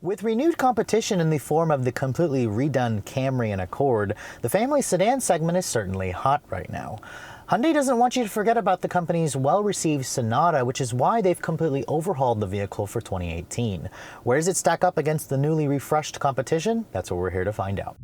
With renewed competition in the form of the completely redone Camry and Accord, the family sedan segment is certainly hot right now. Hyundai doesn't want you to forget about the company's well-received Sonata, which is why they've completely overhauled the vehicle for 2018. Where does it stack up against the newly refreshed competition? That's what we're here to find out.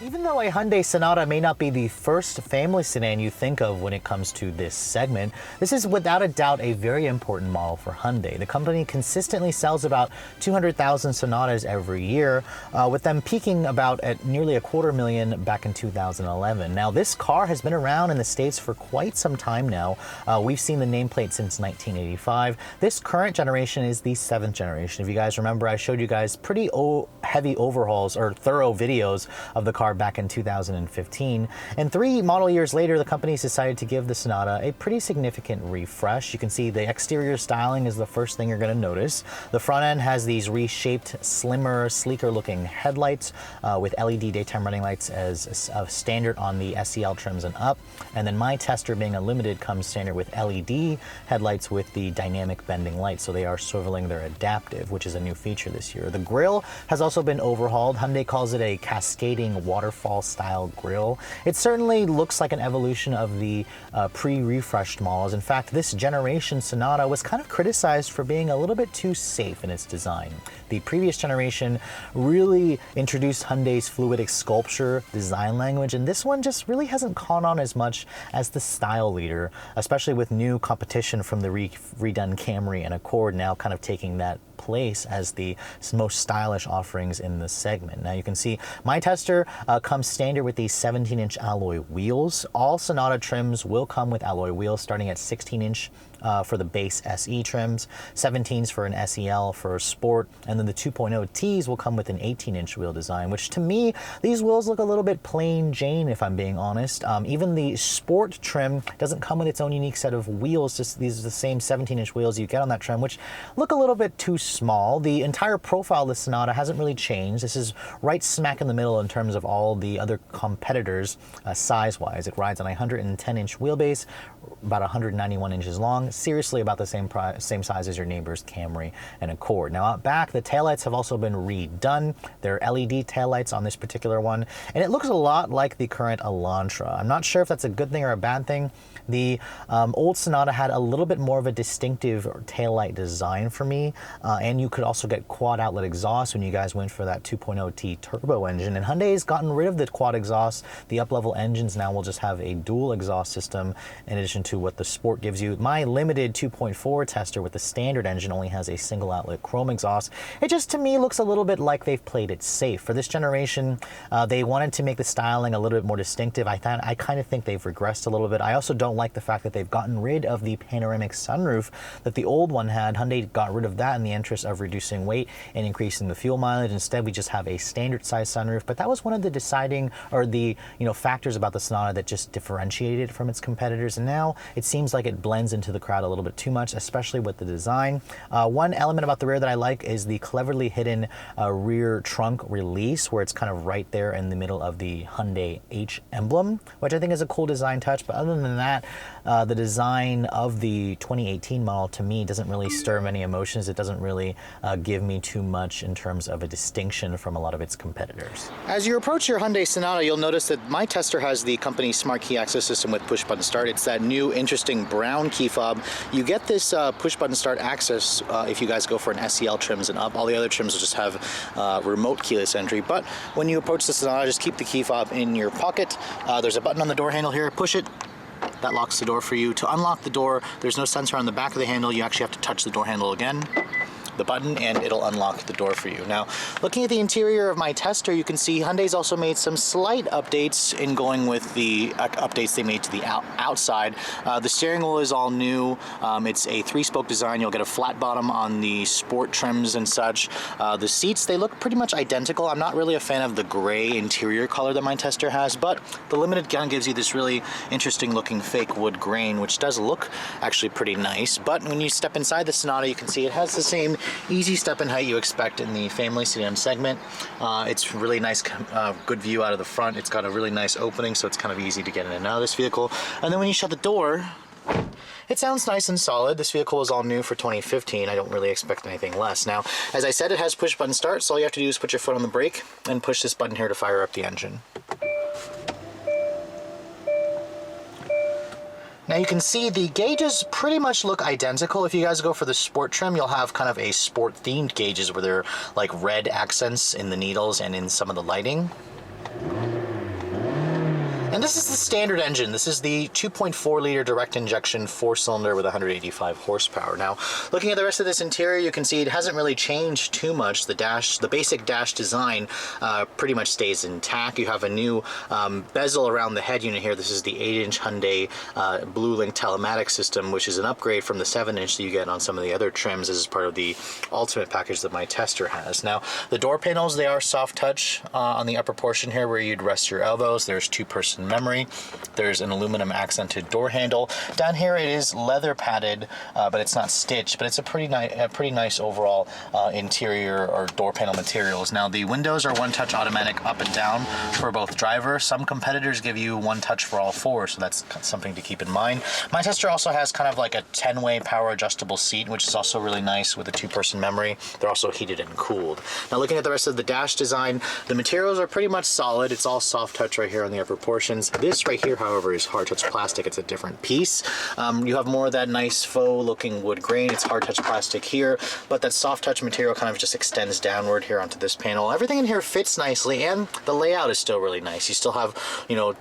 Even though a Hyundai Sonata may not be the first family sedan you think of when it comes to this segment, this is without a doubt a very important model for Hyundai. The company consistently sells about 200,000 Sonatas every year, with them peaking about at nearly 250,000 back in 2011. Now, this car has been around in the States for quite some time now. We've seen the nameplate since 1985. This current generation is the 7th generation. If you guys remember, I showed you guys pretty heavy overhauls or thorough videos of the car back in 2015. And 3 model years later, the company's decided to give the Sonata a pretty significant refresh. You can see the exterior styling is the first thing you're going to notice. The front end has these reshaped, slimmer, sleeker looking headlights with LED daytime running lights as a standard on the SEL trims and up. And then my Tester, being a limited, comes standard with LED headlights with the dynamic bending lights. So they are swiveling, they're adaptive, which is a new feature this year. The grille has also been overhauled. Hyundai calls it a cascading waterfall style grille. It certainly looks like an evolution of the pre-refreshed models. In fact, this generation Sonata was kind of criticized for being a little bit too safe in its design. The previous generation really introduced Hyundai's fluidic sculpture design language, and this one just really hasn't caught on as much as the style leader, especially with new competition from the redone Camry and Accord now kind of taking that place as the most stylish offerings in the segment. Now you can see my Tester comes standard with these 17-inch alloy wheels. All Sonata trims will come with alloy wheels starting at 16-inch for the base SE trims, 17s for an SEL for a Sport, and then the 2.0Ts will come with an 18-inch wheel design, which to me, these wheels look a little bit plain Jane, if I'm being honest. Even the Sport trim doesn't come with its own unique set of wheels, just these are the same 17-inch wheels you get on that trim, which look a little bit too small. The entire profile of the Sonata hasn't really changed. This is right smack in the middle in terms of all the other competitors size-wise. It rides on a 110-inch wheelbase, about 191 inches long, seriously about the same size as your neighbor's Camry and Accord. Now out back, the taillights have also been redone. They're LED taillights on this particular one, and it looks a lot like the current Elantra. I'm not sure if that's a good thing or a bad thing. The old Sonata had a little bit more of a distinctive taillight design for me, and you could also get quad outlet exhaust when you guys went for that 2.0T turbo engine, and Hyundai's gotten rid of the quad exhaust. The up-level engines now will just have a dual exhaust system in addition to what the Sport gives you. My limited 2.4 Tester with the standard engine only has a single outlet chrome exhaust. It just, to me, looks a little bit like they've played it safe. For this generation, they wanted to make the styling a little bit more distinctive. I kind of think they've regressed a little bit. I also don't like the fact that they've gotten rid of the panoramic sunroof that the old one had. Hyundai got rid of that in the interest of reducing weight and increasing the fuel mileage. Instead, we just have a standard size sunroof, but that was one of the deciding, or the factors about the Sonata that just differentiated it from its competitors, and now it seems like it blends into the crowd a little bit too much, especially with the design. One element about the rear that I like is the cleverly hidden rear trunk release, where it's kind of right there in the middle of the Hyundai H emblem, which I think is a cool design touch. But other than that, the design of the 2018 model to me doesn't really stir many emotions. It doesn't really give me too much in terms of a distinction from a lot of its competitors. As you approach your Hyundai Sonata, you'll notice that my Tester has the company's smart key access system with push button start. It's that new interesting brown key fob. You get this push button start access if you guys go for an SEL trims and up. All the other trims will just have remote keyless entry, but when you approach the Sonata, just keep the key fob in your pocket. There's a button on the door handle here. Push it. That locks the door for you. To unlock the door, there's no sensor on the back of the handle. You actually have to touch the door handle again. the button and it'll unlock the door for you. Now, looking at the interior of my tester, you can see Hyundai's also made some slight updates in going with the updates they made to the outside. The steering wheel is all new. It's a 3-spoke design. You'll get a flat bottom on the sport trims and such. The seats, they look pretty much identical. I'm not really a fan of the gray interior color that my tester has, but the Limited gun gives you this really interesting looking fake wood grain, which does look actually pretty nice. But when you step inside the Sonata, you can see it has the same easy step in height you expect in the family sedan segment. It's really nice, good view out of the front. It's got a really nice opening, so it's kind of easy to get in and out of this vehicle. And then when you shut the door, it sounds nice and solid. This vehicle is all new for 2015. I don't really expect anything less. Now, as I said, it has push button start, so all you have to do is put your foot on the brake and push this button here to fire up the engine. Now you can see the gauges pretty much look identical. If you guys go for the sport trim, you'll have kind of a sport themed gauges where they're like red accents in the needles and in some of the lighting. And this is the standard engine. This is the 2.4 liter direct injection 4-cylinder with 185 horsepower. Now, looking at the rest of this interior, you can see it hasn't really changed too much. The basic dash design pretty much stays intact. You have a new bezel around the head unit here. This is the 8-inch Hyundai Blue Link telematics system, which is an upgrade from the 7-inch that you get on some of the other trims. This is part of the ultimate package that my tester has. Now, the door panels, they are soft touch on the upper portion here where you'd rest your elbows. There's 2-person memory. There's an aluminum accented door handle. Down here it is leather padded, but it's not stitched, but it's a pretty nice overall interior or door panel materials. Now the windows are one-touch automatic up and down for both driver. Some competitors give you one touch for all 4, so that's something to keep in mind. My tester also has kind of like a 10-way power adjustable seat, which is also really nice with a 2-person memory. They're also heated and cooled. Now looking at the rest of the dash design, the materials are pretty much solid. It's all soft touch right here on the upper portion. This right here, however, is hard touch plastic. It's a different piece. You have more of that nice faux looking wood grain. It's hard touch plastic here, but that soft touch material kind of just extends downward here onto this panel. Everything in here fits nicely, and the layout is still really nice. You still have,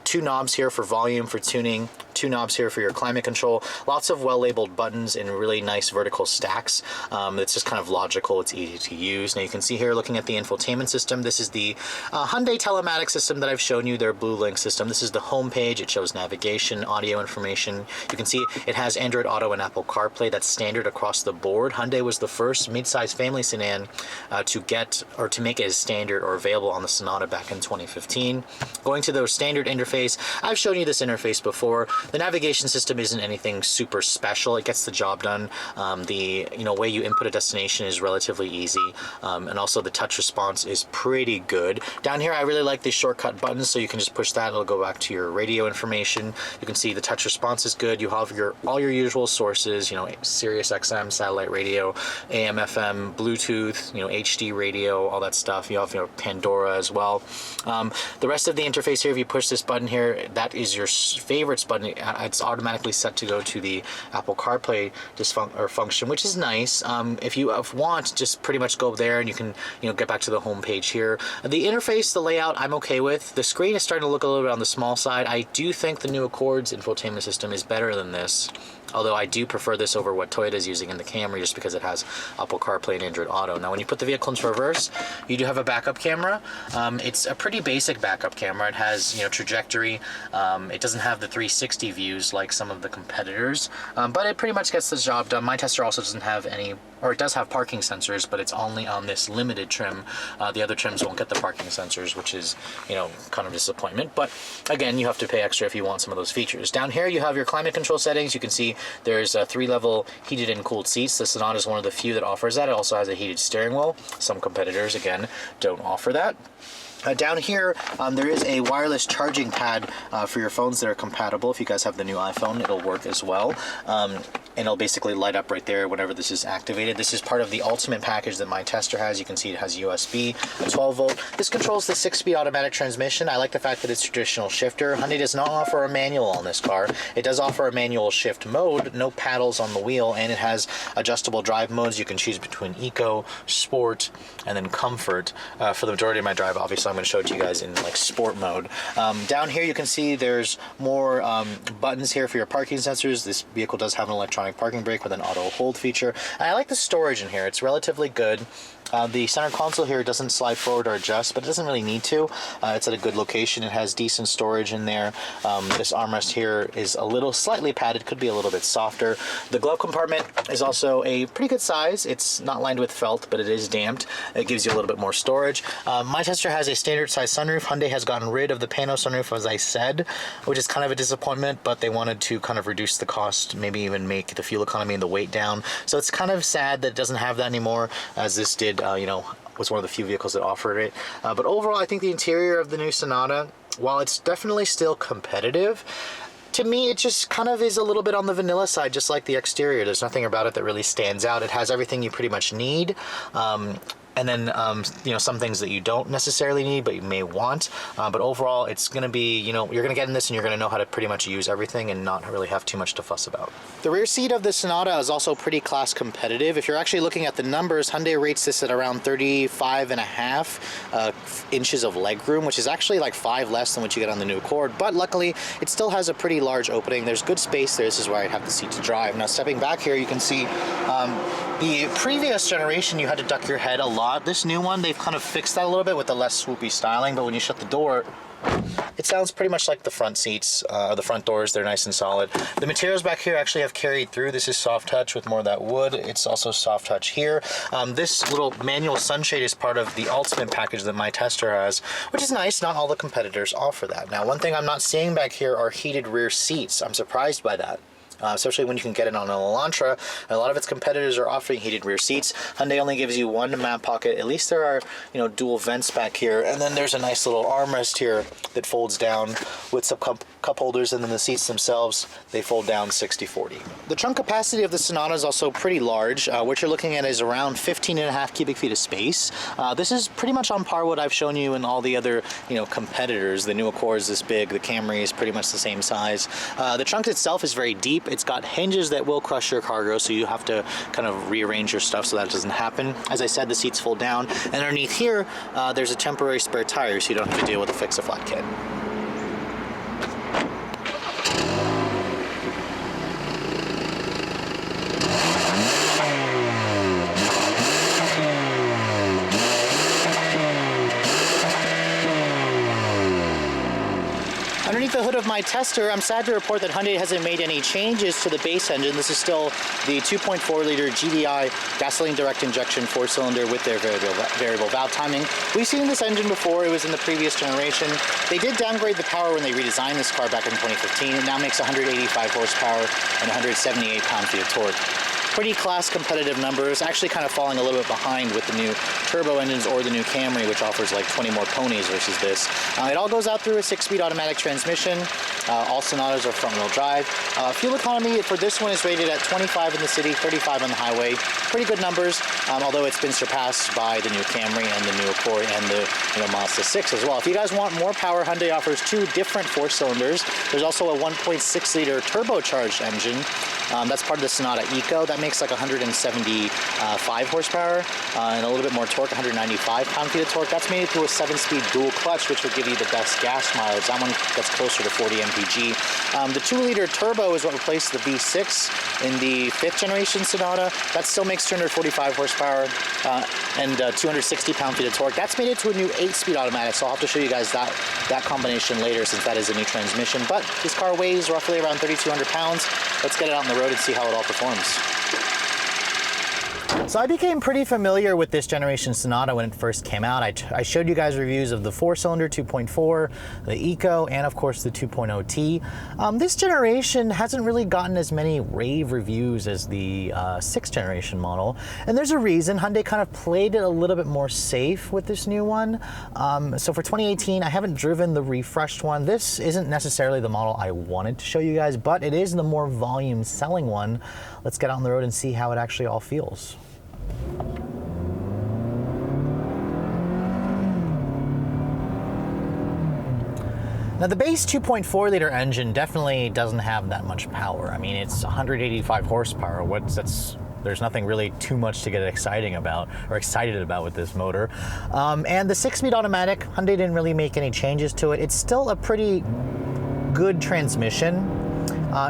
2 knobs here for volume, for tuning, 2 knobs here for your climate control, lots of well-labeled buttons in really nice vertical stacks. It's just kind of logical. It's easy to use. Now you can see here, looking at the infotainment system, this is the Hyundai telematics system that I've shown you, their Blue Link system. This is the home page. It shows navigation, audio information. You can see it has Android Auto and Apple CarPlay. That's standard across the board. Hyundai was the first mid-size family sedan to make it as standard or available on the Sonata back in 2015. Going to the standard interface, I've shown you this interface before. The navigation system isn't anything super special. It gets the job done. The way you input a destination is relatively easy, and also the touch response is pretty good. Down here, I really like the shortcut buttons, so you can just push that. It'll go back to your radio information. You can see the touch response is good. You have all your usual sources, Sirius XM, satellite radio, AM, FM, Bluetooth, HD radio, all that stuff. You have Pandora as well. The rest of the interface here, if you push this button here, that is your favorites button. It's automatically set to go to the Apple CarPlay function, which is nice. If you want, just pretty much go there and you can get back to the home page here. The interface, the layout, I'm okay with. The screen is starting to look a little bit on the small side. I do think the new Accord's infotainment system is better than this, although I do prefer this over what Toyota is using in the Camry just because it has Apple CarPlay and Android Auto. Now when you put the vehicle into reverse, you do have a backup camera. It's a pretty basic backup camera. It has trajectory. It doesn't have the 360 views like some of the competitors, but it pretty much gets the job done. My tester also doesn't have any, or it does have parking sensors, but it's only on this limited trim. The other trims won't get the parking sensors, which is kind of a disappointment, but again, you have to pay extra if you want some of those features. Down here you have your climate control settings. You can see there's 3-level heated and cooled seats. The Sonata is one of the few that offers that. It also has a heated steering wheel. Some competitors, again, don't offer that. Down here, there is a wireless charging pad for your phones that are compatible. If you guys have the new iPhone, it'll work as well. And it'll basically light up right there whenever this is activated. This is part of the ultimate package that my tester has. You can see it has USB, a 12-volt. This controls the 6-speed automatic transmission. I like the fact that it's traditional shifter. Hyundai does not offer a manual on this car. It does offer a manual shift mode, no paddles on the wheel, and it has adjustable drive modes. You can choose between Eco, Sport, and then Comfort. For the majority of my drive, obviously, so I'm going to show it to you guys in like sport mode. Down here you can see there's more buttons here for your parking sensors. This vehicle does have an electronic parking brake with an auto hold feature. And I like the storage in here. It's relatively good. The center console here doesn't slide forward or adjust, but it doesn't really need to. It's at a good location. It has decent storage in there. This armrest here is a little slightly padded, could be a little bit softer. The glove compartment is also a pretty good size. It's not lined with felt, but it is damped. It gives you a little bit more storage. My tester has a standard size sunroof. Hyundai has gotten rid of the pano sunroof, as I said, which is kind of a disappointment, but they wanted to kind of reduce the cost, maybe even make the fuel economy and the weight down. So it's kind of sad that it doesn't have that anymore, as this did was one of the few vehicles that offered it. But overall, I think the interior of the new Sonata, while it's definitely still competitive, to me, it just kind of is a little bit on the vanilla side, just like the exterior. There's nothing about it that really stands out. It has everything you pretty much need. And then, some things that you don't necessarily need, but you may want. But overall, it's going to be, you're going to get in this and you're going to know how to pretty much use everything and not really have too much to fuss about. The rear seat of the Sonata is also pretty class competitive. If you're actually looking at the numbers, Hyundai rates this at around 35.5 inches of legroom, which is actually like 5 less than what you get on the new Accord. But luckily, it still has a pretty large opening. There's good space there. This is where I have the seat to drive. Now, stepping back here, you can see the previous generation, you had to duck your head a lot. This new one, they've kind of fixed that a little bit with the less swoopy styling, but when you shut the door, it sounds pretty much like the front seats, the front doors. They're nice and solid. The materials back here actually have carried through. This is soft touch with more of that wood. It's also soft touch here. This little manual sunshade is part of the ultimate package that my tester has, which is nice. Not all the competitors offer that. Now, one thing I'm not seeing back here are heated rear seats. I'm surprised by that. Especially when you can get it on an Elantra. A lot of its competitors are offering heated rear seats. Hyundai only gives you one map pocket. At least there are, dual vents back here. And then there's a nice little armrest here that folds down with some cup holders, and then the seats themselves, they fold down 60/40. The trunk capacity of the Sonata is also pretty large. What you're looking at is around 15.5 cubic feet of space. This is pretty much on par with what I've shown you in all the other, competitors. The new Accord is this big. The Camry is pretty much the same size. The trunk itself is very deep. It's got hinges that will crush your cargo, so you have to kind of rearrange your stuff so that doesn't happen. As I said, the seats fold down, and underneath here, there's a temporary spare tire, so you don't have to deal with a fix-a-flat kit. Underneath the hood of my tester, I'm sad to report that Hyundai hasn't made any changes to the base engine. This is still the 2.4-liter GDI gasoline direct injection 4-cylinder with their variable valve timing. We've seen this engine before. It was in the previous generation. They did downgrade the power when they redesigned this car back in 2015. It now makes 185 horsepower and 178 pound-feet of torque. Pretty class competitive numbers, actually kind of falling a little bit behind with the new turbo engines or the new Camry, which offers like 20 more ponies versus this. It all goes out through a 6-speed automatic transmission. All Sonatas are front-wheel drive. Fuel economy for this one is rated at 25 in the city, 35 on the highway. Pretty good numbers, although it's been surpassed by the new Camry and the new Accord and the Mazda 6 as well. If you guys want more power, Hyundai offers 2 different 4-cylinders. There's also a 1.6-liter turbocharged engine. That's part of the Sonata Eco. That makes like 175 horsepower and a little bit more torque, 195 pound-feet of torque. That's made through a 7-speed dual clutch, which will give you the best gas mileage. That one gets closer to 40 mpg. The 2-liter turbo is what replaced the V6 in the 5th generation Sonata. That still makes 245 horsepower and 260 pound-feet of torque. That's made it to a new 8-speed automatic, so I'll have to show you guys that combination later, since that is a new transmission. But this car weighs roughly around 3,200 pounds. Let's get it out on the road and see how it all performs. So I became pretty familiar with this generation Sonata when it first came out. I showed you guys reviews of the 4-cylinder 2.4, the Eco, and of course the 2.0T. This generation hasn't really gotten as many rave reviews as the 6th generation model, and there's a reason. Hyundai kind of played it a little bit more safe with this new one. So for 2018, I haven't driven the refreshed one. This isn't necessarily the model I wanted to show you guys, but it is the more volume selling one. Let's get out on the road and see how it actually all feels. Now the base 2.4-liter engine definitely doesn't have that much power. I mean, it's 185 horsepower. That's there's nothing really too much to get excited about with this motor. And the 6-speed automatic, Hyundai didn't really make any changes to it. It's still a pretty good transmission.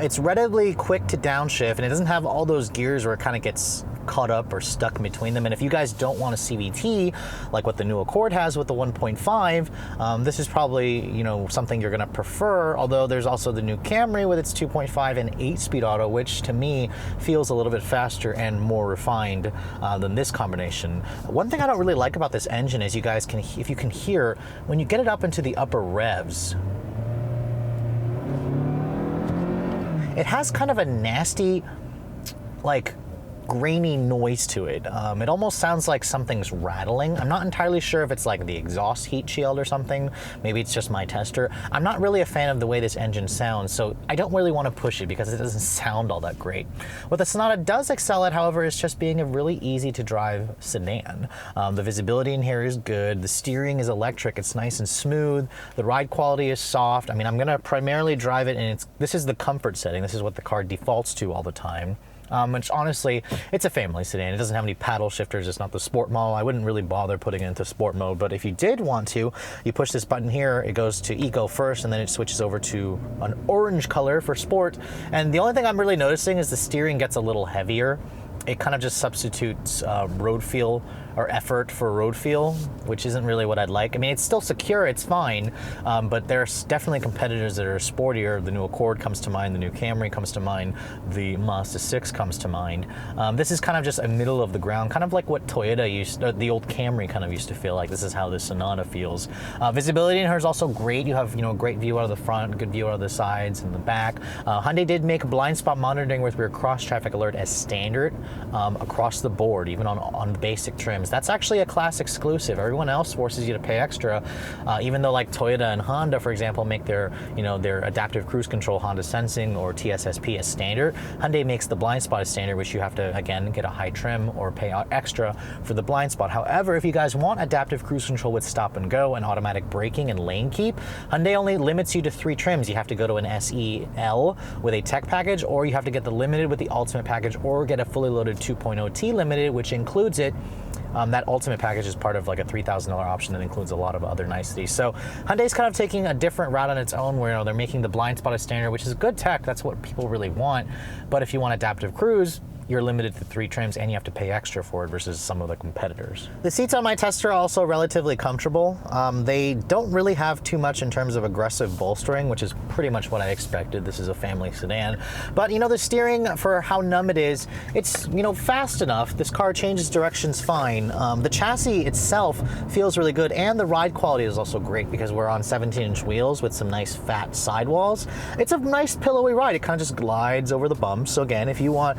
It's relatively quick to downshift, and it doesn't have all those gears where it kind of gets caught up or stuck in between them. And if you guys don't want a CVT like what the new Accord has with the 1.5, this is probably, you know, something you're going to prefer. Although there's also the new Camry with its 2.5 and 8-speed auto, which to me feels a little bit faster and more refined than this combination. One thing I don't really like about this engine is, you guys can, if you can hear, when you get it up into the upper revs, it has kind of a nasty, like, grainy noise to it. It almost sounds like something's rattling. I'm not entirely sure if it's like the exhaust heat shield or something. Maybe it's just my tester. I'm not really a fan of the way this engine sounds, so I don't really want to push it because it doesn't sound all that great. What the Sonata does excel at, however, is just being a really easy to drive sedan. The visibility in here is good. The steering is electric. It's nice and smooth. The ride quality is soft. I mean, I'm gonna primarily drive it, and this is the comfort setting. This is what the car defaults to all the time. Which honestly, it's a family sedan. It doesn't have any paddle shifters. It's not the sport model. I wouldn't really bother putting it into sport mode, but if you did want to, you push this button here, it goes to eco first, and then it switches over to an orange color for sport. And the only thing I'm really noticing is the steering gets a little heavier. It kind of just substitutes road feel or effort for road feel, which isn't really what I'd like. I mean, it's still secure, it's fine, but there's definitely competitors that are sportier. The new Accord comes to mind, the new Camry comes to mind, the Mazda 6 comes to mind. This is kind of just a middle of the ground, kind of like what Toyota the old Camry kind of used to feel like. This is how the Sonata feels. Visibility in here is also great. You have, you know, a great view out of the front, good view out of the sides and the back. Hyundai did make blind spot monitoring with rear cross traffic alert as standard across the board, even on basic trims. That's actually a class exclusive. Everyone else forces you to pay extra, even though like Toyota and Honda, for example, make their adaptive cruise control, Honda Sensing or TSSP as standard. Hyundai makes the blind spot as standard, which you have to, again, get a high trim or pay out extra for the blind spot. However, if you guys want adaptive cruise control with stop and go and automatic braking and lane keep, Hyundai only limits you to 3 trims. You have to go to an SEL with a tech package, or you have to get the limited with the ultimate package, or get a fully loaded 2.0T limited, which includes it. That ultimate package is part of like a $3,000 option that includes a lot of other niceties. So Hyundai's kind of taking a different route on its own, where they're making the blind spot a standard, which is good tech. That's what people really want. But if you want adaptive cruise, you're limited to 3 trims and you have to pay extra for it versus some of the competitors. The seats on my tester are also relatively comfortable. They don't really have too much in terms of aggressive bolstering, which is pretty much what I expected. This is a family sedan. But you know, the steering, for how numb it is, it's, you know, fast enough. This car changes directions fine. The chassis itself feels really good, and the ride quality is also great because we're on 17-inch wheels with some nice fat sidewalls. It's a nice pillowy ride. It kind of just glides over the bumps. So again, if you want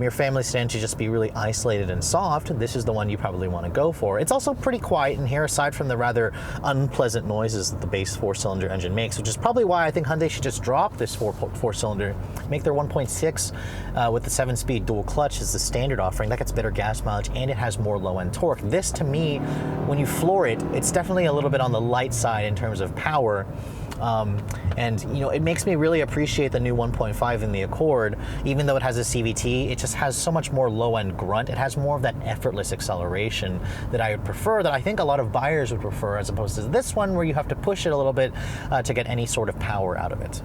your family sedan to just be really isolated and soft, this is the one you probably want to go for. It's also pretty quiet in here, aside from the rather unpleasant noises that the base 4-cylinder engine makes, which is probably why I think Hyundai should just drop this 4-cylinder, make their 1.6 with the 7-speed dual clutch as the standard offering. That gets better gas mileage and it has more low-end torque. This, to me, when you floor it, it's definitely a little bit on the light side in terms of power. And you know, it makes me really appreciate the new 1.5 in the Accord. Even though it has a CVT, it just has so much more low-end grunt. It has more of that effortless acceleration that I would prefer, that I think a lot of buyers would prefer, as opposed to this one where you have to push it a little bit to get any sort of power out of it.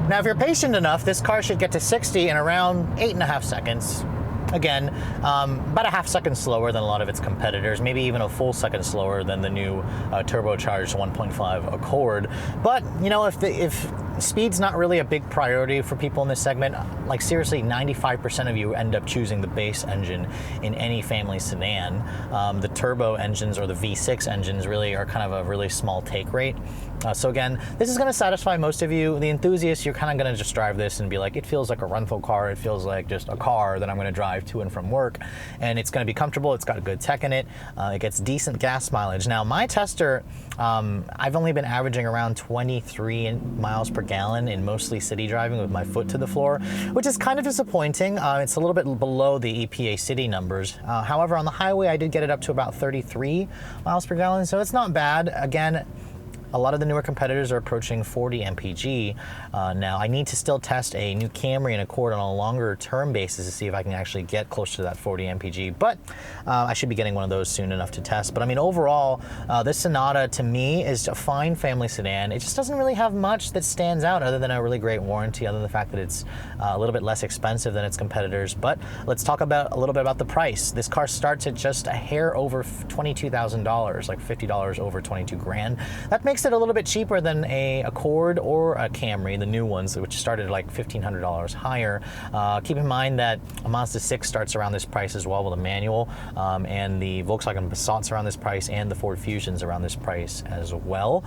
Now, if you're patient enough, this car should get to 60 in around 8.5 seconds. Again, about a half second slower than a lot of its competitors, maybe even a full second slower than the new turbocharged 1.5 Accord. But, you know, if speed's not really a big priority for people in this segment, like seriously, 95% of you end up choosing the base engine in any family sedan. The turbo engines or the V6 engines really are kind of a really small take rate. So again, this is going to satisfy most of you. The enthusiasts, you're kind of going to just drive this and be like, it feels like a rental car. It feels like just a car that I'm going to drive to and from work. And it's going to be comfortable. It's got a good tech in it. It gets decent gas mileage. Now, my tester, I've only been averaging around 23 miles per gallon in mostly city driving with my foot to the floor, which is kind of disappointing. It's a little bit below the EPA city numbers. However, on the highway, I did get it up to about 33 miles per gallon. So it's not bad. Again, a lot of the newer competitors are approaching 40 mpg. Now, I need to still test a new Camry and Accord on a longer term basis to see if I can actually get close to that 40 mpg, but I should be getting one of those soon enough to test. But I mean, overall, this Sonata to me is a fine family sedan. It just doesn't really have much that stands out other than a really great warranty, other than the fact that it's a little bit less expensive than its competitors. But let's talk about a little bit about the price. This car starts at just a hair over $22,000, like $50 over 22 grand. That makes it a little bit cheaper than a Accord or a Camry, the new ones, which started like $1,500 higher. Keep in mind that a Mazda 6 starts around this price as well with a manual, and the Volkswagen Passat's around this price, and the Ford Fusion's around this price as well.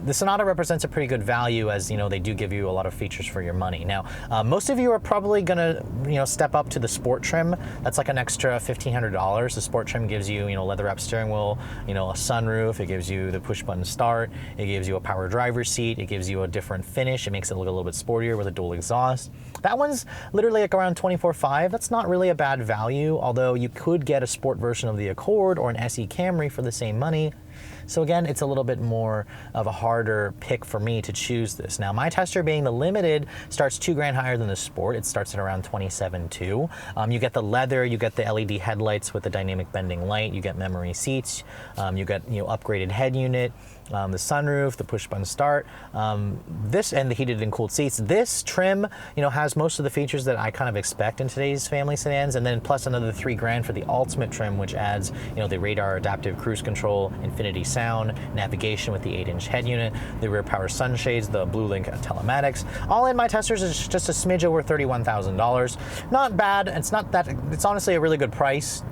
The Sonata represents a pretty good value, as you know, they do give you a lot of features for your money. Now, most of you are probably gonna, step up to the sport trim. That's like an extra $1,500. The sport trim gives you, leather wrapped steering wheel, a sunroof. It gives you the push button start. It gives you a power driver's seat. It gives you a different finish. It makes it look a little bit sportier with a dual exhaust. That one's literally like around $24,500. That's not really a bad value, although you could get a sport version of the Accord or an SE Camry for the same money. So again, it's a little bit more of a harder pick for me to choose this. Now, my tester being the limited starts $2 grand higher than the sport. It starts at around $27,200. You get the leather, you get the LED headlights with the dynamic bending light, you get memory seats, you get upgraded head unit, the sunroof, the push button start, this and the heated and cooled seats. This trim, has most of the features that I kind of expect in today's family sedans, and then plus another $3 grand for the ultimate trim, which adds, the radar adaptive cruise control, infinity sound, navigation with the 8-inch head unit, the rear power sunshades, the BlueLink telematics. All in, my testers is just a smidge over $31,000. Not bad. It's honestly a really good price.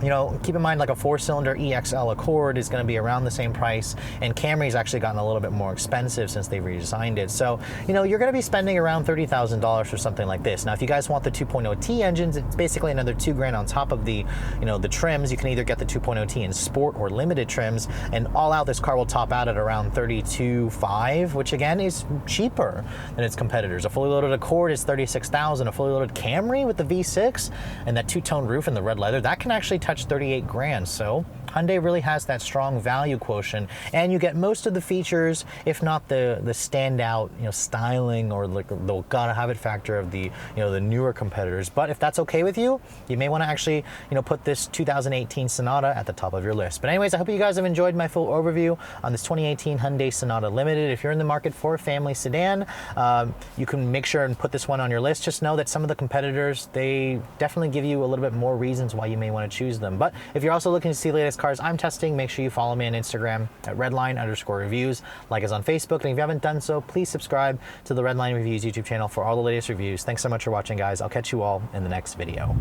Keep in mind, like a 4-cylinder EXL Accord is going to be around the same price, and Camry's actually gotten a little bit more expensive since they redesigned it. So, you're going to be spending around $30,000 for something like this. Now, if you guys want the 2.0T engines, it's basically another $2 grand on top of the, the trims. You can either get the 2.0T in sport or limited trims, and all out, this car will top out at around $32,500, which again is cheaper than its competitors. A fully loaded Accord is $36,000. A fully loaded Camry with the V6 and that two-tone roof and the red leather, that can actually touch 38 grand. So Hyundai really has that strong value quotient, and you get most of the features, if not the standout, styling or like the gotta have it factor of the, the newer competitors. But if that's okay with you, you may want to actually, put this 2018 Sonata at the top of your list. But anyways, I hope you guys have enjoyed my full overview on this 2018 Hyundai Sonata Limited. If you're in the market for a family sedan, you can make sure and put this one on your list. Just know that some of the competitors, they definitely give you a little bit more reasons why you may want to choose them. But if you're also looking to see the latest cars I'm testing, make sure you follow me on Instagram at Redline_reviews. Like us on Facebook, and if you haven't done so, please subscribe to the Redline Reviews YouTube channel for all the latest reviews. Thanks so much for watching, guys. I'll catch you all in the next video.